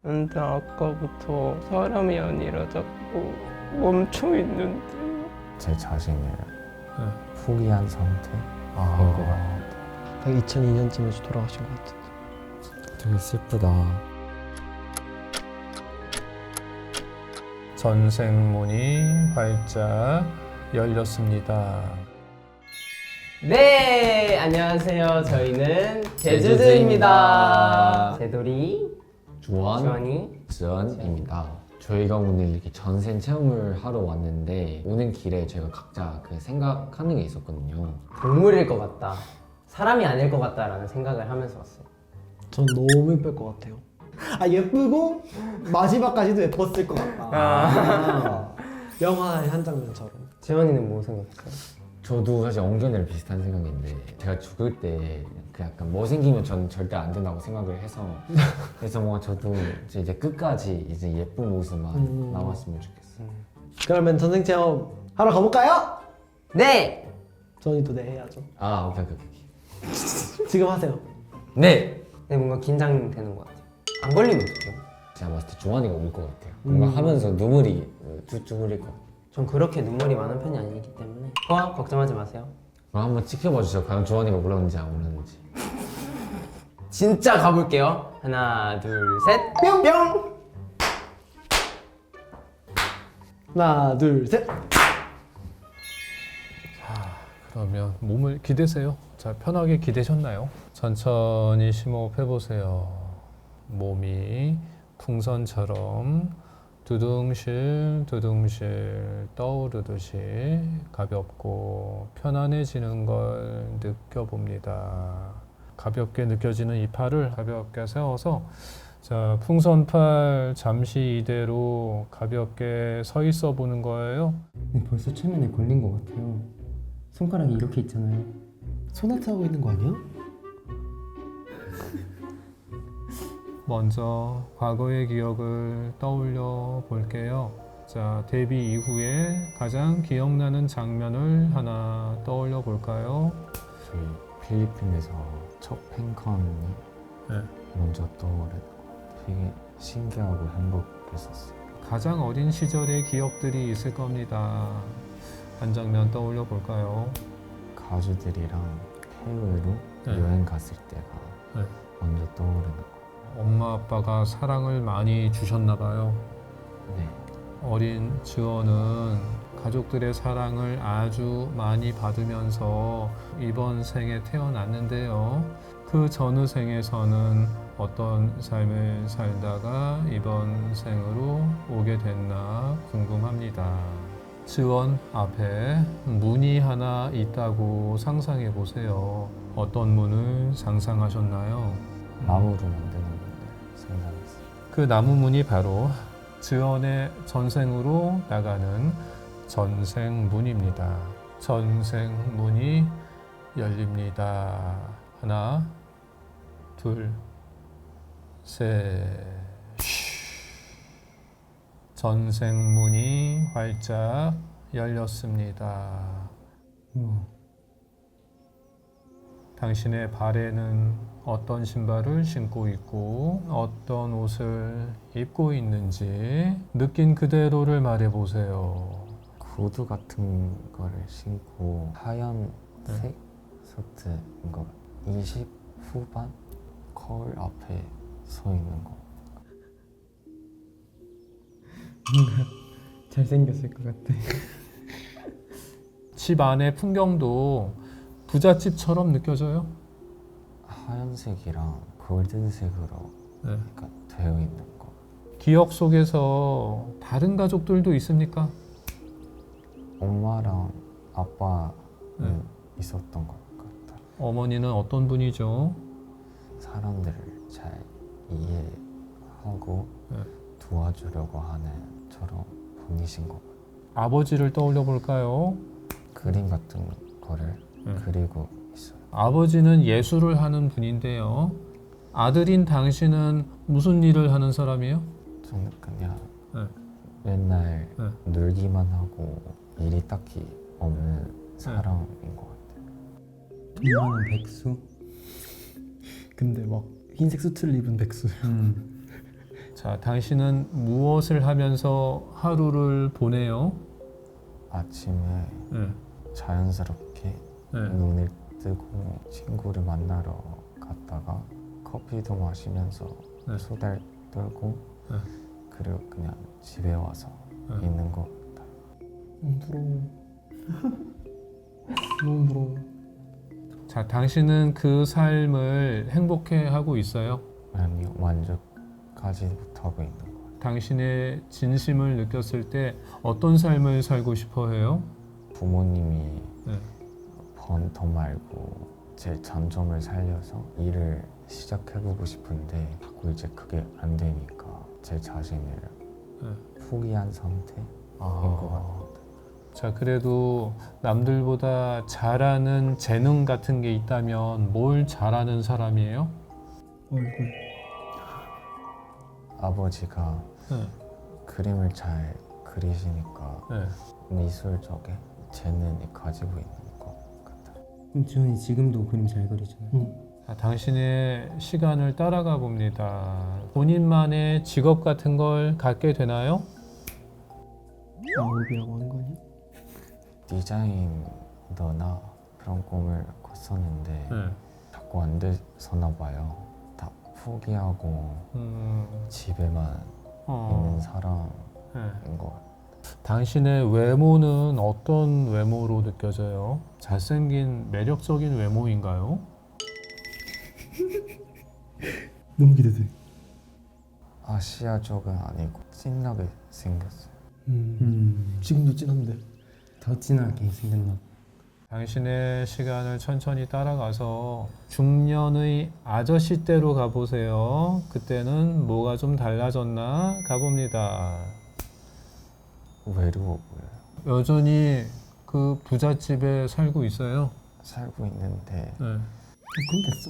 근데 아까부터 사람이 아니라 자꾸 멈춰 있는데요. 제 자신을 포기한 상태인 것 같아요. 딱 2002년쯤에 돌아가신 것 같은데. 되게 슬프다. 전생문이 활짝 열렸습니다. 네, 안녕하세요. 저희는 제주드입니다. 제돌이, 주원이, 지연입니다. 저희가 오늘 이렇게 전생 체험을 하러 왔는데 오는 길에 저희가 각자 그 생각하는 게 있었거든요. 동물일 것 같다, 사람이 아닐 것 같다라는 생각을 하면서 왔어요. 전 너무 예쁠 것 같아요. 아, 예쁘고 마지막까지도 예뻤을 것 같다. 영화의 한 장면처럼. 지원이는 뭐 생각했어요? 저도 사실 엉견이랑 비슷한 생각인데 제가 죽을 때 그 약간 못생기면 전 절대 안 된다고 생각을 해서 그래서 뭔가 저도 이제 끝까지 이제 예쁜 모습만 남았으면 좋겠어요. 그러면 전생 체험 하러 가볼까요? 네! 저희도 네 해야죠. 아 오케이. 지금 하세요. 네! 네, 뭔가 긴장되는 것 같아요. 안 걸리면 어떡해요? 제가 봤을 때 조한이가 울 것 같아요. 뭔가 하면서 눈물이 쭉 흘릴 것 같아요. 전 그렇게 눈물이 많은 편이 아니기 때문에 걱정하지 마세요. 그럼 한번 지켜봐 주세요. 과연 조한이가 울었는지 안 울었는지. 진짜 가볼게요. 하나, 둘, 셋, 뿅! 뿅! 하나, 둘, 셋. 그러면 몸을 기대세요. 자, 편하게 기대셨나요? 천천히 심호흡 해보세요. 몸이 풍선처럼 두둥실 떠오르듯이 가볍고 편안해지는 걸 느껴봅니다. 가볍게 느껴지는 이 팔을 가볍게 세워서 자, 풍선팔 잠시 이대로 가볍게 서 있어 보는 거예요. 벌써 최면에 걸린 것 같아요. 손가락이 이렇게 있잖아요. 소나트 하고 있는 거 아니야? 먼저 과거의 기억을 떠올려 볼게요. 자, 데뷔 이후에 가장 기억나는 장면을 하나 떠올려 볼까요? 저희 필리핀에서 첫 팬컨이 네. 먼저 떠오르는 거 되게 신기하고 행복했었어요. 가장 어린 시절의 기억들이 있을 겁니다. 한 장면 떠올려 볼까요? 가족들이랑 해외로 네. 여행 갔을 때가 네. 먼저 떠오르는 거. 엄마 아빠가 사랑을 많이 주셨나 봐요. 네. 어린 지원은 가족들의 사랑을 아주 많이 받으면서 이번 생에 태어났는데요. 그 전후 생에서는 어떤 삶을 살다가 이번 생으로 오게 됐나 궁금합니다. 지원 앞에 문이 하나 있다고 상상해 보세요. 어떤 문을 상상하셨나요? 나무로 만드는 건데 상상했어요. 그 나무 문이 바로 지원의 전생으로 나가는 전생문입니다. 전생문이 열립니다. 하나, 둘, 셋. 전생문이 활짝 열렸습니다. 당신의 발에는 어떤 신발을 신고 있고 어떤 옷을 입고 있는지 느낀 그대로를 말해보세요. 구두 같은 거를 신고 하얀색 소트인 거 20 후반 거울 앞에 서 있는 거. 잘생겼을 것 같아. 집 안의 풍경도 부잣집처럼 느껴져요? 하얀색이랑 골든색으로 네. 약간 되어 있는 거. 기억 속에서 다른 가족들도 있습니까? 엄마랑 아빠는 네. 있었던 것 같아요. 어머니는 어떤 분이죠? 사람들을 잘 이해하고 네. 도와주려고 하는 저런 분이신 것 같아요. 아버지를 떠올려 볼까요? 그림 같은 거를 그리고 있어요. 아버지는 예술을 하는 분인데요. 아들인 당신은 무슨 일을 하는 사람이에요? 저는 그냥 네. 맨날 네. 놀기만 하고 일이 딱히 없는 사람인 것 같아요. 돈 많은 백수? 근데 막 흰색 수트를 입은 백수. 자, 당신은 무엇을 하면서 하루를 보내요? 아침에 네. 자연스럽게 네. 눈을 뜨고 친구를 만나러 갔다가 커피도 마시면서 네. 수다를 떨고 네. 그리고 그냥 집에 와서 네. 있는 것 같아요. 부러워. 너무 부러워. 자, 당신은 그 삶을 행복해하고 있어요? 아니요, 만족하지 못하고 있는 것 같아요. 당신의 진심을 느꼈을 때 어떤 삶을 살고 싶어 해요? 부모님이 네. 번 더 말고 제 장점을 살려서 일을 시작해보고 싶은데 자꾸 이제 그게 안 되니까 제 자신을 네. 포기한 상태인 것 같아요. 자, 그래도 남들보다 잘하는 재능 같은 게 있다면 뭘 잘하는 사람이에요? 얼굴. 아버지가 네. 그림을 잘 그리시니까 네. 미술적인 재능이 가지고 있는 것 같아요. 지원이 지금도 그림 잘 그리잖아요. 자, 당신의 시간을 따라가 봅니다. 본인만의 직업 같은 걸 갖게 되나요? 아홉이라고 하는 거 아니야? 디자이너나 그런 꿈을 꿨었는데 네. 자꾸 안 됐었나 봐요. 다 포기하고 집에만 있는 사람인 네. 것 같아요. 당신의 외모는 어떤 외모로 느껴져요? 잘생긴 매력적인 외모인가요? 너무 기대돼. 아시아 쪽은 아니고 진하게 생겼어요. 지금도 진한데. 더 진하게 생겼나 봐. 당신의 시간을 천천히 따라가서 중년의 아저씨 때로 가보세요. 그때는 뭐가 좀 달라졌나 가봅니다. 외로워 보여요. 여전히 그 부잣집에 살고 있어요. 살고 있는데 네. 그럼 됐어.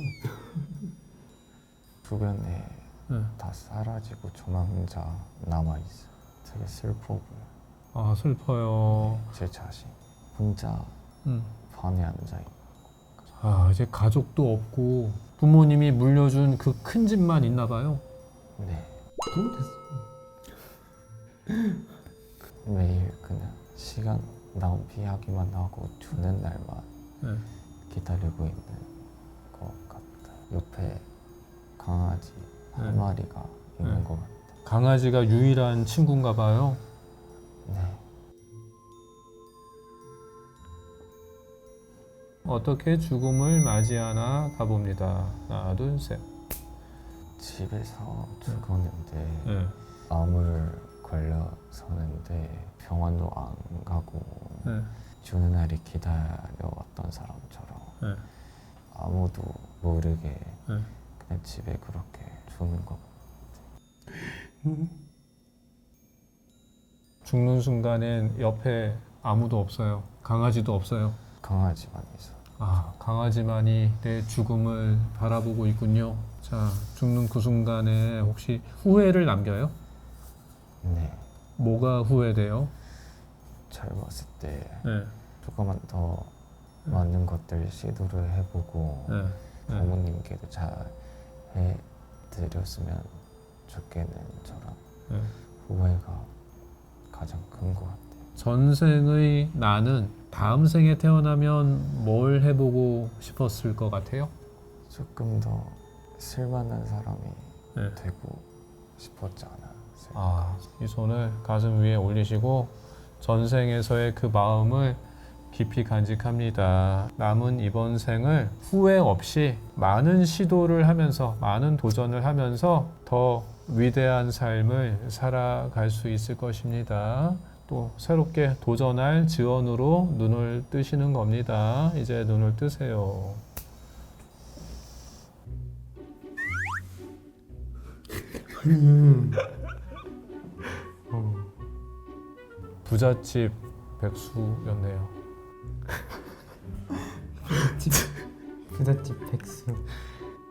주변에 네. 다 사라지고 저만 혼자 남아있어요. 되게 슬퍼 보여요. 아, 슬퍼요. 제 자신 혼자 방에 앉아있는. 아, 이제 가족도 없고 부모님이 물려준 그 큰 집만 있나 봐요. 네. 그럼 됐어. 매일 그냥 시간 낭비하기만 하고 주는 날만 네. 기다리고 있는 것 같아요. 옆에 강아지 한 네. 마리가 있는 네. 것 같아요. 강아지가 유일한 친구인가 봐요. 네. 어떻게 죽음을 맞이하나 가봅니다. 하나, 둘, 셋. 집에서 죽었는데 네. 암을 걸려서는데 병원도 안 가고 네. 주는 날이 기다려왔던 사람처럼 네. 아무도 모르게 네. 그냥 집에 그렇게 죽는 것 같아요. 죽는 순간엔 옆에 아무도 없어요. 강아지도 없어요. 강아지만 있어. 아, 강아지만이 내 죽음을 바라보고 있군요. 자, 죽는 그 순간에 혹시 후회를 남겨요? 네. 뭐가 후회돼요? 젊었을 때 네. 조금만 더 많은 것들 시도를 해보고 네. 네. 부모님께도 잘 해드렸으면 좋겠는 저런 네. 후회가 가장 큰 것 같아요. 전생의 나는 다음 생에 태어나면 뭘 해보고 싶었을 것 같아요? 조금 더 쓸만한 사람이 네. 되고 싶었지 않아요. 아, 이 손을 가슴 위에 올리시고 전생에서의 그 마음을 깊이 간직합니다. 남은 이번 생을 후회 없이 많은 시도를 하면서 많은 도전을 하면서 더 위대한 삶을 살아갈 수 있을 것입니다. 또 새롭게 도전할 지원으로 눈을 뜨시는 겁니다. 이제 눈을 뜨세요. 부잣집 백수였네요. 부잣집 백수.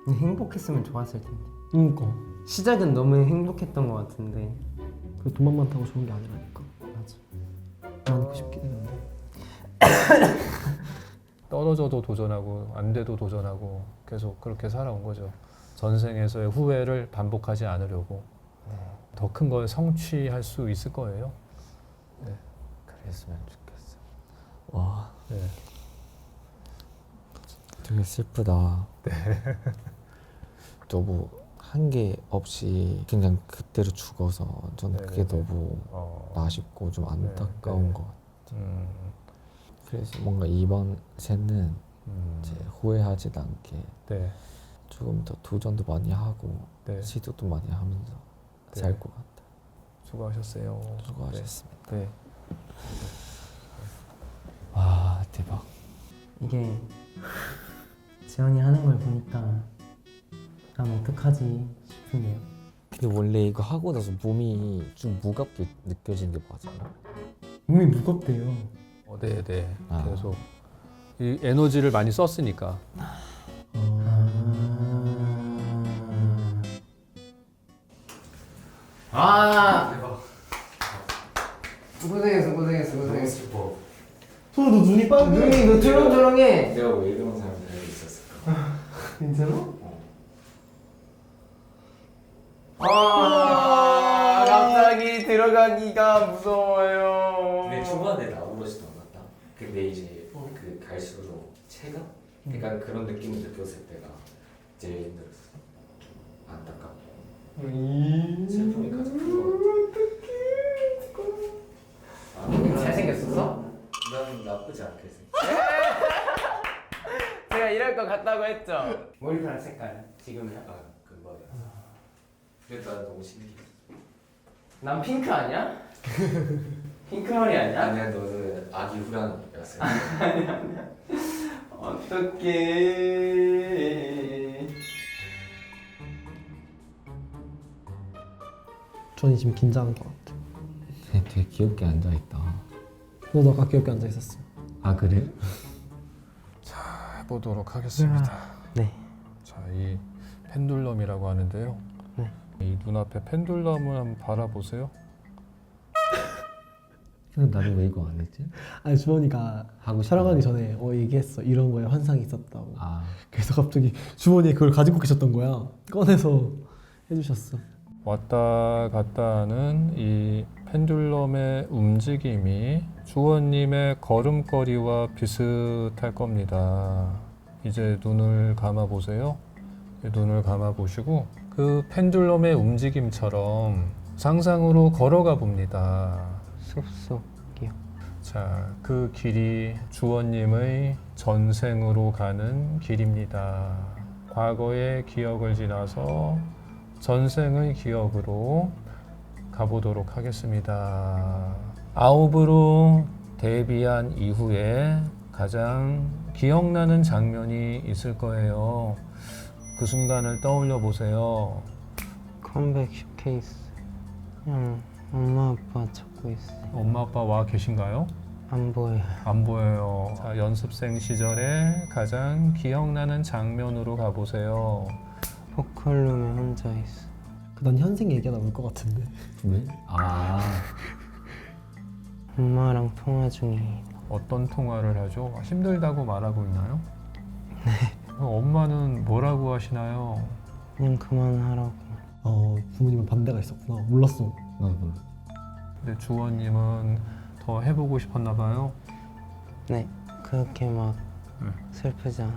행복했으면 좋았을 텐데. 그러니까. 시작은 너무 행복했던 것 같은데. 그 돈만 많다고 좋은 게 아니라니까. 맞아. 많고 싶긴 했는데. 떨어져도 도전하고 안 돼도 도전하고 계속 그렇게 살아온 거죠. 전생에서의 후회를 반복하지 않으려고. 네. 더 큰 걸 성취할 수 있을 거예요. 그랬으면 좋겠어. 와, 네. 되게 슬프다. 너무 한계 없이 그냥 그대로 죽어서 저는 그게 네네네. 너무 아쉽고 좀 안타까운 네. 것 같아요. 음, 그래서 뭔가 이번 생은 음, 이제 후회하지도 않게 네, 조금 더 도전도 많이 하고 네. 시도도 많이 하면서 네. 살 것 같아요. 수고하셨어요. 수고하셨습니다. 네. 와, 대박. 이게 지연이 하는 걸 보니까 난 어떡하지 싶은데요. 근데 원래 이거 하고 나서 몸이 좀 무겁게 느껴지는 게 맞아요? 몸이 무겁대요. 네, 네. 아. 계속 이 에너지를 많이 썼으니까. 슬퍼. 손, 너 눈이 빨개. 눈이 너 트렁트렁해. 내가 왜 이런 사람들 알고 있었을까? 괜찮아? 갑자기 들어가기가 무서워요. 근데 초반에 나오지도 않았다. 근데 이제 그 갈수록 체감? 약간 그런 느낌을 느꼈을 때가 제일 힘들었어. 좀 안타깝고 슬픔이 가장 큰거 같아. 잘생겼었어? 난 나쁘지 않겠어. 제가 이럴 것 같다고 했죠. 머리카락 색깔 지금이야? 아, 그 말이야. 근데 난 너무 신기해. 난 핑크 아니야? 핑크 머리 아니야? 아니야, 너는 아기 후ran이었어. 어떡해. 전이 지금 긴장한 것 같아. 되게 귀엽게 앉아있다. 너도 아까 귀엽게 앉아 있었어. 아, 그래? 해보도록 하겠습니다. 네. 자, 이 펜듈럼이라고 하는데요. 네. 이 눈앞에 펜듈럼을 한번 바라보세요. 근데 나도 왜 이거 안 했지? 아니 주원이가 하고 싶어. 촬영하기 전에 얘기했어. 이런 거에 환상이 있었다고. 아, 그래서 갑자기 주원이 그걸 가지고 계셨던 거야. 꺼내서 해주셨어. 왔다 갔다 하는 이 펜듈럼의 움직임이 주원님의 걸음걸이와 비슷할 겁니다. 이제 눈을 감아 보세요. 눈을 감아 보시고 그 펜듈럼의 움직임처럼 상상으로 걸어가 봅니다. 숲속이요. 자, 그 길이 주원님의 전생으로 가는 길입니다. 과거의 기억을 지나서 전생의 기억으로 가보도록 하겠습니다. 아홉으로 데뷔한 이후에 가장 기억나는 장면이 있을 거예요. 그 순간을 떠올려 보세요. 컴백 쇼케이스. 그냥 엄마 아빠 찾고 있어요. 엄마 아빠 와 계신가요? 안 보여요. 안 보여요. 자, 연습생 시절에 가장 기억나는 장면으로 가보세요. 포컬룸에 혼자 있어. 난 현생 얘기하다 울 것 같은데. 왜? 아, 엄마랑 통화 중이에요. 어떤 통화를 하죠? 힘들다고 말하고 있나요? 네. 엄마는 뭐라고 하시나요? 그냥 그만하라고. 부모님은 반대가 있었구나. 몰랐어. 나도 몰라. 근데 주원님은 더 해보고 싶었나 봐요. 네. 그렇게 막 응. 슬프지 않아.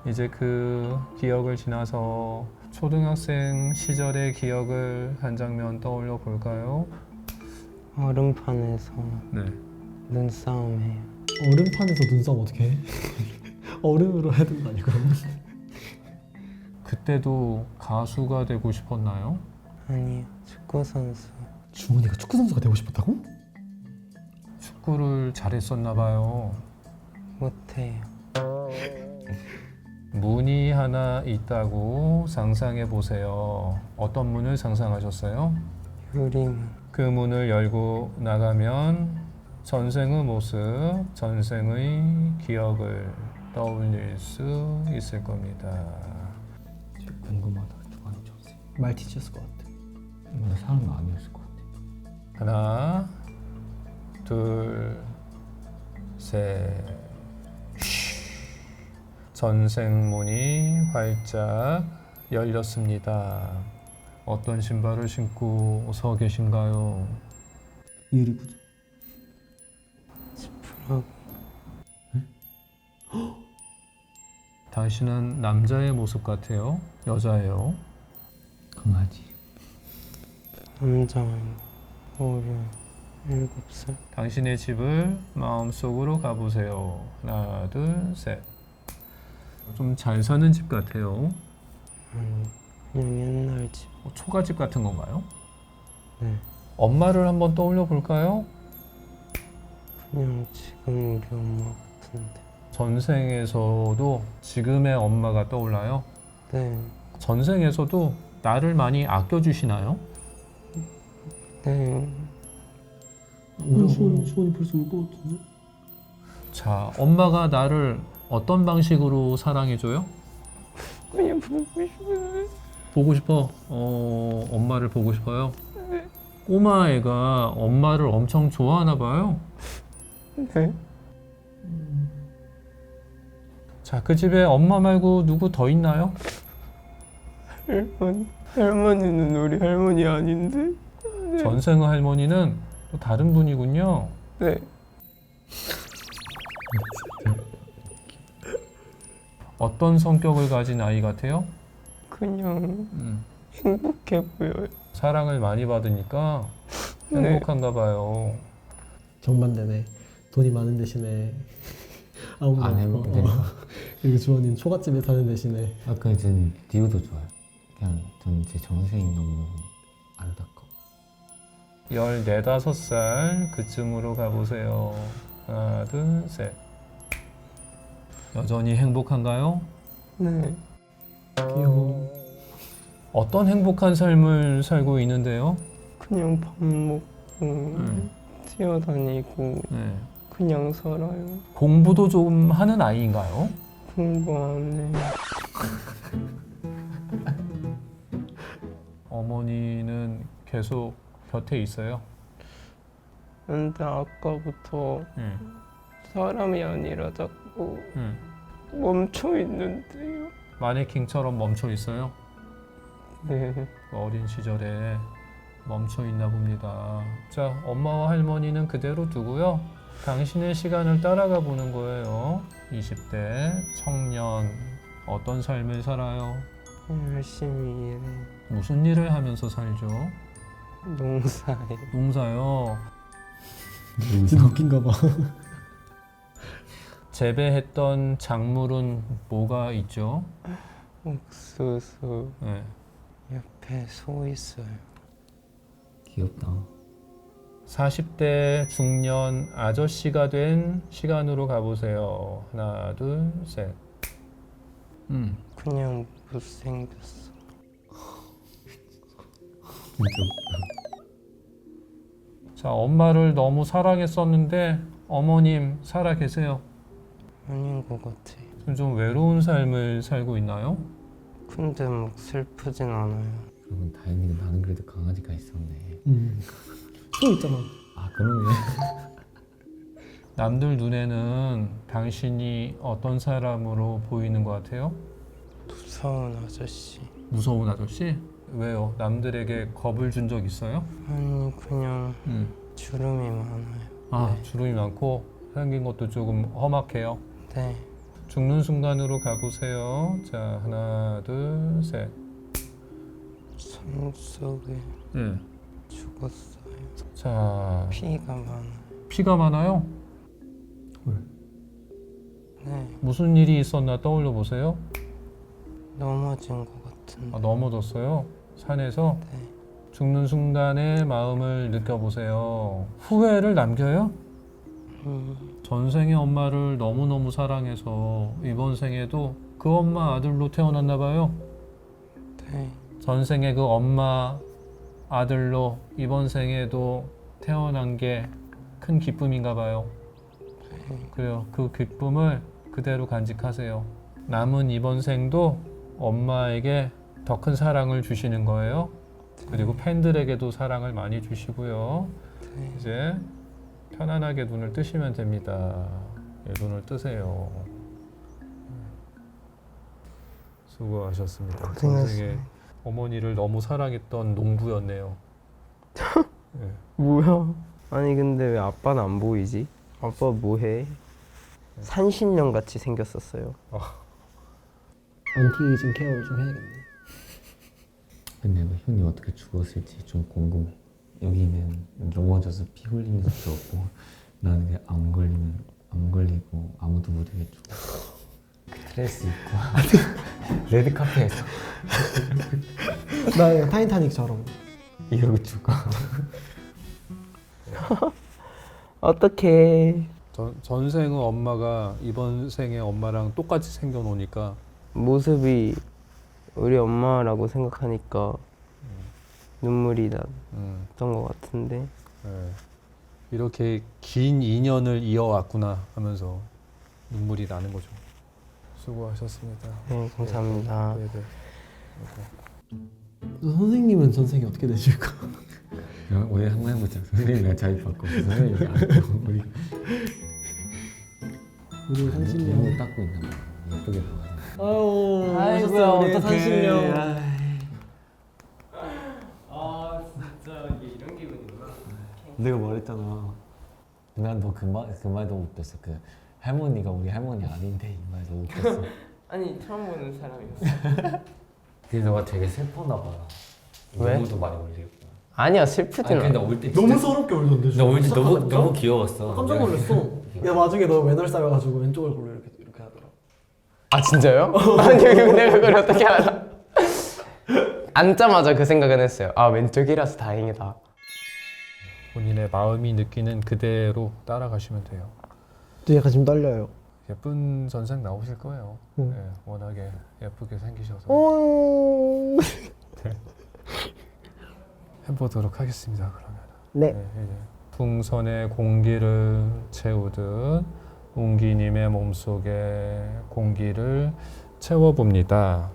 이제 그 기억을 지나서 초등학생 시절의 기억을 한 장면 떠올려 볼까요? 얼음판에서 네. 눈싸움 해요. 얼음판에서 눈싸움 어떻게 해? 얼음으로 해야 되는 거 아니야 그럼? 그때도 가수가 되고 싶었나요? 아니요. 축구 선수. 주원이가 축구 선수가 되고 싶었다고? 축구를 잘했었나 봐요. 못해요. 문이 하나 있다고 상상해 보세요. 어떤 문을 상상하셨어요? 유리문. 그 문을 열고 나가면 전생의 모습, 전생의 기억을 떠올릴 수 있을 겁니다. 진짜 궁금하다. 주관이 전생. 말티즈였을 것 같아. 근데 사람은 아니었을 것 같아. 하나, 둘, 셋. 전생 문이 활짝 열렸습니다. 어떤 신발을 신고 서 계신가요? 유리구조. 지푸라기. 당신은 남자의 모습 같아요? 여자예요? 강아지. 남자인 어려 7살. 당신의 집을 마음속으로 가보세요. 하나, 둘, 셋. 좀 잘 사는 집 같아요. 아니 그냥 옛날 집. 초가집 같은 건가요? 네. 엄마를 한번 떠올려 볼까요? 그냥 지금 우리 엄마 같은데. 전생에서도 지금의 엄마가 떠올라요? 네. 전생에서도 나를 많이 아껴주시나요? 네. 수원이 벌써 올 것 같은데? 자, 엄마가 나를 어떤 방식으로 사랑해줘요? 그냥 보고 싶은데. 보고 싶어? 엄마를 보고 싶어요? 꼬마 애가 엄마를 엄청 좋아하나 봐요. 네. 자, 그 집에 엄마 말고 누구 더 있나요? 할머니. 할머니는 우리 할머니 아닌데? 전생 할머니는 또 다른 분이군요. 네. 어떤 성격을 가진 아이 같아요? 그냥 행복해 보여요. 사랑을 많이 받으니까 네. 행복한가 봐요. 정반대네. 돈이 많은 대신에 아무도 안 없고. 해보게. 그리고 주원이는 초가집에 사는 대신에 아까 전 디오도 좋아요. 그냥 전 제 전생이 너무 안타까워. 14, 5살 그쯤으로 가보세요. 하나, 둘, 셋. 여전히 행복한가요? 네. 귀여워. 어떤 행복한 삶을 살고 있는데요? 그냥 밥 먹고 뛰어다니고 네. 그냥 살아요. 공부도 좀 하는 아이인가요? 공부 안 해. 어머니는 계속 곁에 있어요? 근데 아까부터 네. 사람이 아니라 자꾸 네. 멈춰 있는데요. 마네킹처럼 멈춰 있어요? 네. 어린 시절에 멈춰 있나 봅니다. 자, 엄마와 할머니는 그대로 두고요. 당신의 시간을 따라가 보는 거예요. 20대 청년 어떤 삶을 살아요? 열심히 일해. 무슨 일을 하면서 살죠? 농사에 농사요. 진짜 웃긴가 봐. 재배했던 작물은 뭐가 있죠? 옥수수. 네. 옆에 소 있어요. 귀엽다. 40대 중년 아저씨가 된 시간으로 가보세요. 하나, 둘, 셋. 그냥 못생겼어. 자, 엄마를 너무 사랑했었는데 어머님 살아 계세요. 아닌 것 같아. 좀 외로운 삶을 살고 있나요? 근데 막 슬프진 않아요. 그러면 다행히도 나는 그래도 강아지가 있었네. 소 있잖아. 아 그러네. 남들 눈에는 당신이 어떤 사람으로 보이는 것 같아요? 무서운 아저씨. 무서운 아저씨? 왜요? 남들에게 겁을 준 적 있어요? 아니 그냥 주름이 많아요. 아, 네. 주름이 많고 생긴 것도 조금 험악해요. 네. 죽는 순간으로 가보세요. 자, 하나, 둘, 셋. 삶 속에 네. 죽었어요. 자, 피가 많아요. 피가 많아요? 네. 무슨 일이 있었나 떠올려 보세요. 넘어진 것 같은데. 아, 넘어졌어요. 산에서 네. 죽는 순간의 마음을 느껴보세요. 후회를 남겨요? 전생의 엄마를 너무너무 사랑해서 이번 생에도 그 엄마 아들로 태어났나 봐요. 네. 전생의 그 엄마 아들로 이번 생에도 태어난 게 큰 기쁨인가 봐요. 그래요. 그 기쁨을 그대로 간직하세요. 남은 이번 생도 엄마에게 더 큰 사랑을 주시는 거예요. 그리고 팬들에게도 사랑을 많이 주시고요. 네. 이제 편안하게 눈을 뜨시면 됩니다. 예, 눈을 뜨세요. 수고하셨습니다. 고생하셨어요. 전생에 어머니를 너무 사랑했던 농부였네요. 네. 뭐야? 아니 근데 왜 아빠는 안 보이지? 아빠 뭐해? 산신령 같이 생겼었어요. 안티에이징 케어를 좀 해야겠네. 근데 뭐 형이 어떻게 죽었을지 좀 궁금해. 여기는 넘어져서 피 흘리는 수도 없고 나는 그냥 안 걸리고 아무도 모르게 죽어. 스트레스 있고 레드카페에서 나 타이타닉처럼. 이러고 죽어. 어떡해. 전생은 엄마가 이번 생에 엄마랑 똑같이 생겨놓으니까 모습이 우리 엄마라고 생각하니까 눈물이 났던 것 같은데. 네. 이렇게 긴 인연을 이어왔구나 하면서 눈물이 나는 거죠. 수고하셨습니다. 네, 감사합니다. 네, 네. 선생님은 전생이 어떻게 되실까? 우리 한번 해보자. 선생님이랑 자리 바꿔. 선생님이 안 돼. 우리 산신령. 너무 닦고 있나 봐. 예쁘게 봐가지고. 아유, 아이고야, 오셨어요, 우리 어떤 산신령. 아이. 이런 기분이구나. 내가 말했잖아. 난너그 말도 웃겼어. 그 할머니가 우리 할머니 아닌데 이 말도 웃겼어. 아니 처음 보는 사람이었어. 근데 너가 되게 슬퍼나 봐. 왜? 너무도 많이 울리고. 아니야 아니 슬프진 근데 않아. 올때 너무 서럽게 울던데. 너올때 너무 시작하자마자? 너무 귀여웠어. 깜짝 놀랐어. 야 나중에 너 맨날 쌓여가지고 왼쪽 얼굴로 이렇게 하더라. 아 진짜요? 아니 내가 그걸 어떻게 알아? 앉자마자 그 생각은 했어요. 아 왼쪽이라서 다행이다. 본인의 마음이 느끼는 그대로 따라가시면 돼요. 저 약간 지금 떨려요. 예쁜 전생 나오실 거예요. 응. 네, 워낙에 예쁘게 생기셔서 어... 해보도록 하겠습니다. 그러면 네. 이제 풍선에 공기를 채우듯 웅기님의 몸속에 공기를 채워봅니다.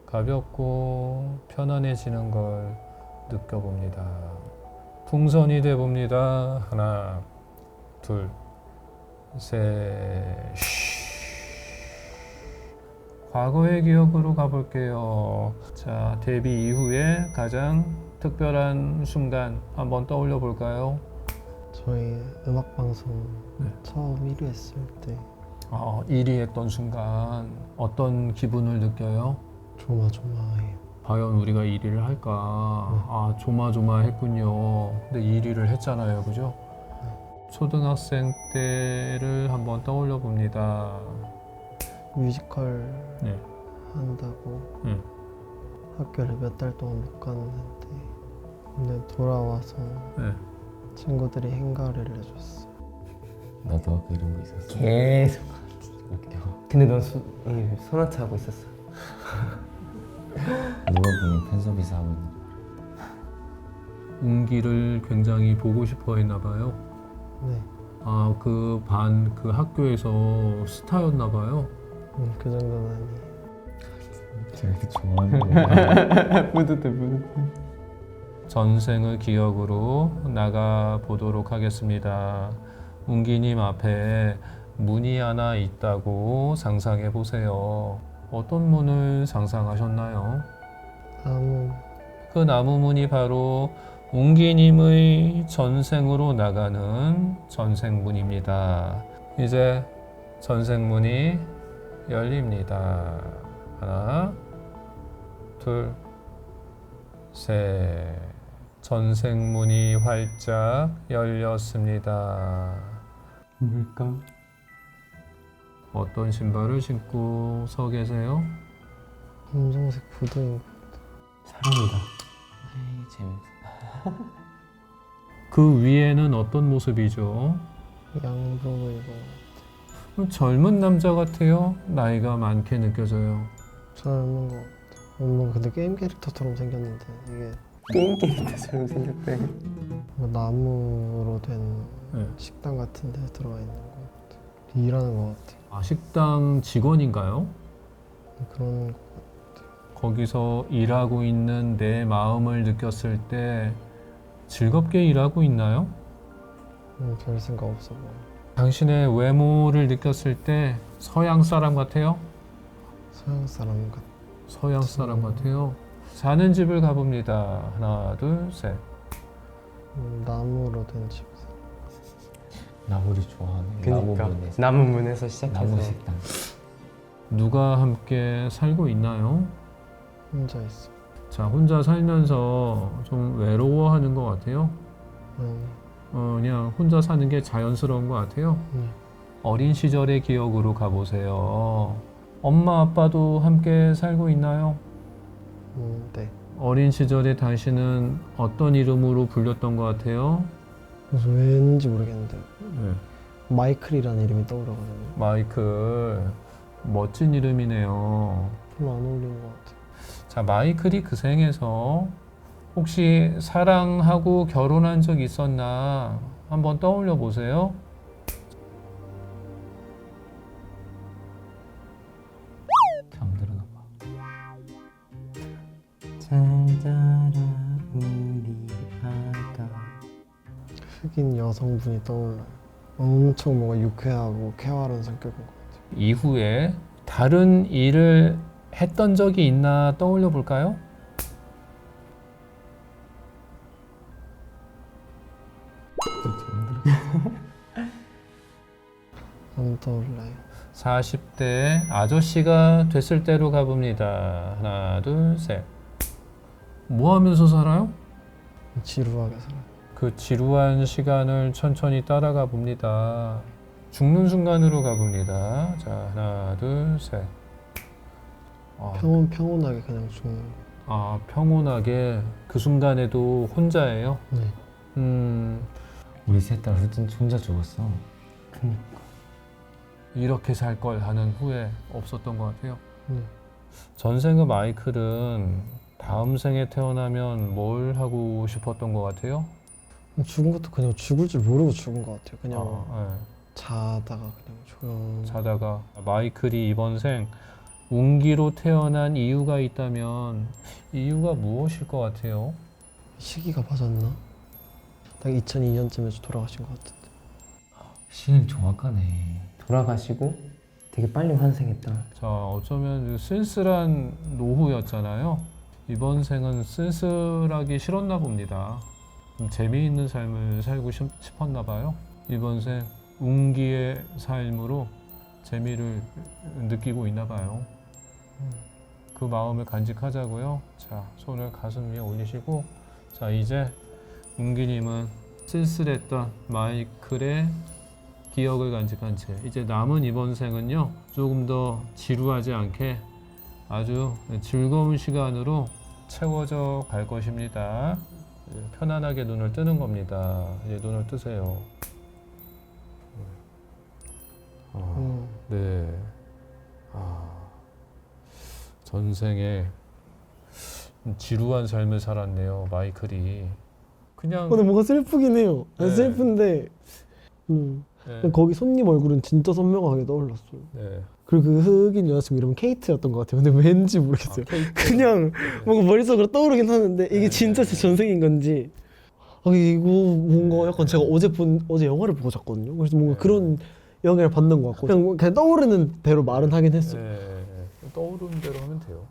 가볍고 편안해지는 걸 느껴봅니다. 풍선이 돼봅니다. 하나, 둘, 셋. 과거의 기억으로 가볼게요. 자, 데뷔 이후에 가장 특별한 순간 한번 떠올려 볼까요? 저희 음악 방송 네. 처음 1위 했을 때 1위 했던 순간 어떤 기분을 느껴요? 조마조마해요. 과연 우리가 1위를 할까? 아, 조마조마했군요. 근데 1위를 했잖아요, 그죠? 초등학생 때를 한번 떠올려 봅니다. 뮤지컬 네. 한다고 응. 학교를 몇 달 동안 못 갔는데 근데 돌아와서 네. 친구들이 행가래를 해줬어. 나도 아까 이런 거 있었어. 계속. 웃겨. 근데 넌 소나트 하고 있었어. 누가 보면 팬 서비스 하고 있는. 웅기를 굉장히 보고 싶어 했나 봐요. 네. 아, 그 그 학교에서 스타였나 봐요. 그 정도는 아니에요. 제가 이렇게 좋아하는 거. 뿌듯해 뿌듯해. 전생의 기억으로 나가 보도록 하겠습니다. 웅기님 앞에 문이 하나 있다고 상상해 보세요. 어떤 문을 상상하셨나요? 그 나무 문이 바로 웅기님의 전생으로 나가는 전생문입니다. 이제 전생문이 열립니다. 하나, 둘, 셋. 전생문이 활짝 열렸습니다. 뭘까? 어떤 신발을 신고 서 계세요? 검정색 구두인 사람이다. 에이, 재밌어. 그 위에는 어떤 모습이죠? 양복을 입어. 젊은 남자 같아요? 나이가 많게 느껴져요. 젊은 것 같아. 뭔가 근데 게임 캐릭터처럼 생겼는데 이게 게임 캐릭터처럼 생겼대. 뭔가 나무로 된 네. 식당 같은 데 들어가 있는 것 같아. 일하는 것 같아. 아, 식당 직원인가요? 그런 거. 거기서 일하고 있는 내 마음을 느꼈을 때 즐겁게 일하고 있나요? 별 생각 없어 보여. 당신의 외모를 느꼈을 때 서양 사람 같아요? 서양 사람 같아. 서양 사람 같아요? 사는 집을 가봅니다. 하나, 둘, 셋. 나무로 된 집. 나무를 좋아하는 그니까 나무문에서 나무 문에서 시작해서 나무 식당. 누가 함께 살고 있나요? 혼자 있어. 자, 혼자 살면서 좀 외로워하는 것 같아요. 그냥 혼자 사는 게 자연스러운 것 같아요. 어린 시절의 기억으로 가보세요. 엄마 아빠도 함께 살고 있나요? 네. 어린 시절에 당신은 어떤 이름으로 불렸던 것 같아요? 그래서 왠지 모르겠는데 네. 마이클이라는 이름이 떠오르거든요. 마이클. 멋진 이름이네요. 별로 안 어울리는 것 같아. 자, 마이클이 그 생에서 혹시 사랑하고 결혼한 적 있었나 한번 떠올려 보세요. 잠들었나 봐. 잘 자라 우리 아가. 흑인 여성분이 떠올라요. 엄청 뭔가 유쾌하고 쾌활한 성격인 것 같아요. 이후에 다른 일을 했던 적이 있나 떠올려 볼까요? 안 떠올라요. 40대 아저씨가 됐을 때로 가봅니다. 하나, 둘, 셋. 뭐 하면서 살아요? 지루하게 살아요. 그 지루한 시간을 천천히 따라가 봅니다. 죽는 순간으로 가봅니다. 자, 하나, 둘, 셋. 평온하게 그냥 죽는 거. 평온하게 그 순간에도 혼자예요? 네. 우리 셋 다 혼자 죽었어. 이렇게 살 걸 하는 후회 없었던 것 같아요. 네. 전생의 마이클은 다음 생에 태어나면 뭘 하고 싶었던 것 같아요? 죽은 것도 그냥 죽을 줄 모르고 죽은 것 같아요. 그냥 네. 자다가 그냥 조용. 자다가 마이클이 이번 생 운기로 태어난 이유가 있다면 이유가 무엇일 것 같아요? 시기가 맞았나? 딱 2002년쯤에 돌아가신 것 같은데. 시는 정확하네. 돌아가시고 되게 빨리 환생했다. 자, 어쩌면 쓸쓸한 노후였잖아요. 이번 생은 쓸쓸하기 싫었나 봅니다. 좀 재미있는 삶을 살고 싶었나 봐요. 이번 생 운기의 삶으로 재미를 느끼고 있나 봐요. 그 마음을 간직하자고요. 자, 손을 가슴 위에 올리시고, 자, 이제 운기님은 쓸쓸했던 마이클의 기억을 간직한 채 이제 남은 이번 생은요, 조금 더 지루하지 않게 아주 즐거운 시간으로 채워져 갈 것입니다. 편안하게 눈을 뜨는 겁니다. 이제 눈을 뜨세요. 네. 전생에 지루한 삶을 살았네요, 마이클이. 그냥 근데 뭔가 슬프긴 해요. 안 네. 슬픈데 네. 거기 손님 얼굴은 진짜 선명하게 떠올랐어요. 네. 그리고 그 흑인 여자친구 이름은 케이트였던 것 같아요. 근데 왠지 모르겠어요. 그냥 뭔가 머릿속으로 떠오르긴 하는데 이게 진짜 제 전생인 건지 이거 뭔가 약간 제가 어제 영화를 보고 잤거든요. 그래서 뭔가 그런 영향을 받는 것 같고 그냥 떠오르는 대로 말은 하긴 했어요. 떠오르는 대로 하면 돼요.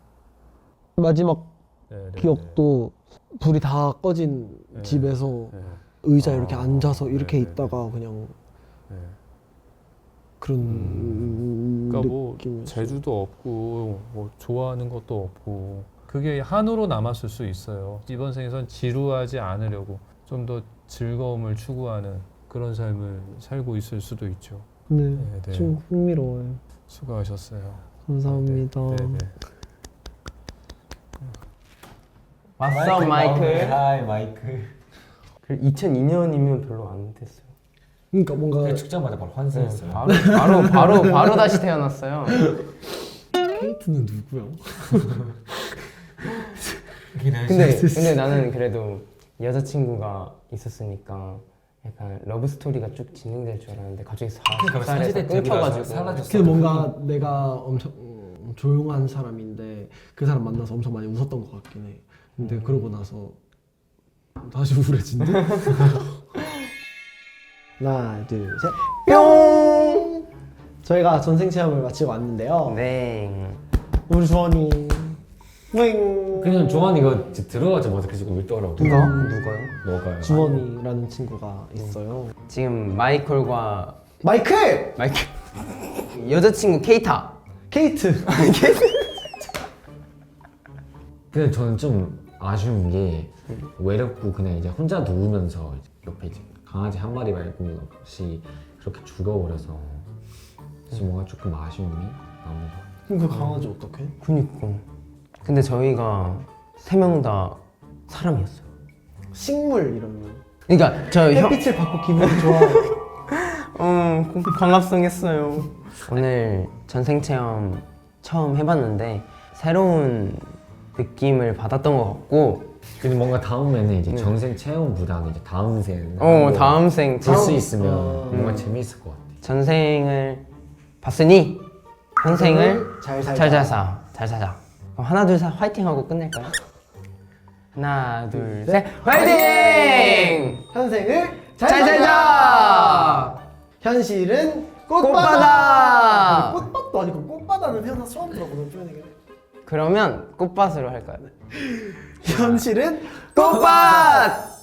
마지막 네, 네, 기억도 불이 다 꺼진 네. 집에서 네. 의자에 이렇게 앉아서 이렇게 네, 네, 있다가 그냥 네. 그런 그러니까 뭐 느낌이었어요. 재주도 없고 뭐 좋아하는 것도 없고 그게 한으로 남았을 수 있어요. 이번 생에선 지루하지 않으려고 좀 더 즐거움을 추구하는 그런 삶을 살고 있을 수도 있죠. 네, 네, 네. 좀 흥미로워요. 수고하셨어요. 감사합니다. 네, 네. 왔어 마이클. 하이 마이클. 2002년이면 별로 안 됐어요. 그러니까 뭔가 축제마다 바로 환생했어요. 바로 다시 태어났어요. 케이트는 누구야? 근데 나는 그래도 여자친구가 있었으니까 약간 러브 스토리가 쭉 진행될 줄 알았는데 갑자기 살에서 끊겨가지고 사라졌어. 근데 뭔가 내가 엄청 조용한 사람인데 그 사람 만나서 엄청 많이 웃었던 것 같긴 해. 근데 그러고 나서 다시 우울해진대. 하나, 둘, 셋, 뿅! 저희가 전생 체험을 마치고 왔는데요. 네. 우리 주원이 그냥 조한이가 들어가자마자 계속 울더라고. 누가요? 너가요. 주원이라는 친구가 있어요. 지금 마이콜과 마이클! 여자친구 케이타. 케이트. 근데 저는 좀 아쉬운 게 외롭고 그냥 이제 혼자 누우면서 옆에 이제 강아지 한 마리 말고 없이 그렇게 죽어버려서 그래서 뭔가 조금 아쉬움이 남은 것 같아요. 그럼 그 강아지 어떡해? 그니까. 근데 저희가 3명 다 사람이었어요. 식물 이러면 그러니까 저 형. 햇빛을 받고 기분이 좋아요. 광합성했어요. 오늘 전생 체험 처음 해봤는데 새로운 느낌을 받았던 것 같고, 근데 뭔가 다음에는 이제 전생 체험보다는 이제 다음 생 다음 생 볼수 있으면 음. 뭔가 재밌을 것 같아. 전생을 봤으니 현생을 잘 살자. 잘 사자. 그럼 하나 둘 셋 화이팅 하고 끝낼까요? 하나 둘 셋 화이팅! 현생을 잘 살자! 현실은 꽃바다! 꽃밭도 아니고 꽃바다는 태어나 처음 들어보는 표현이긴 해. 그러면 꽃밭으로 할까요? 현실은 꽃밭!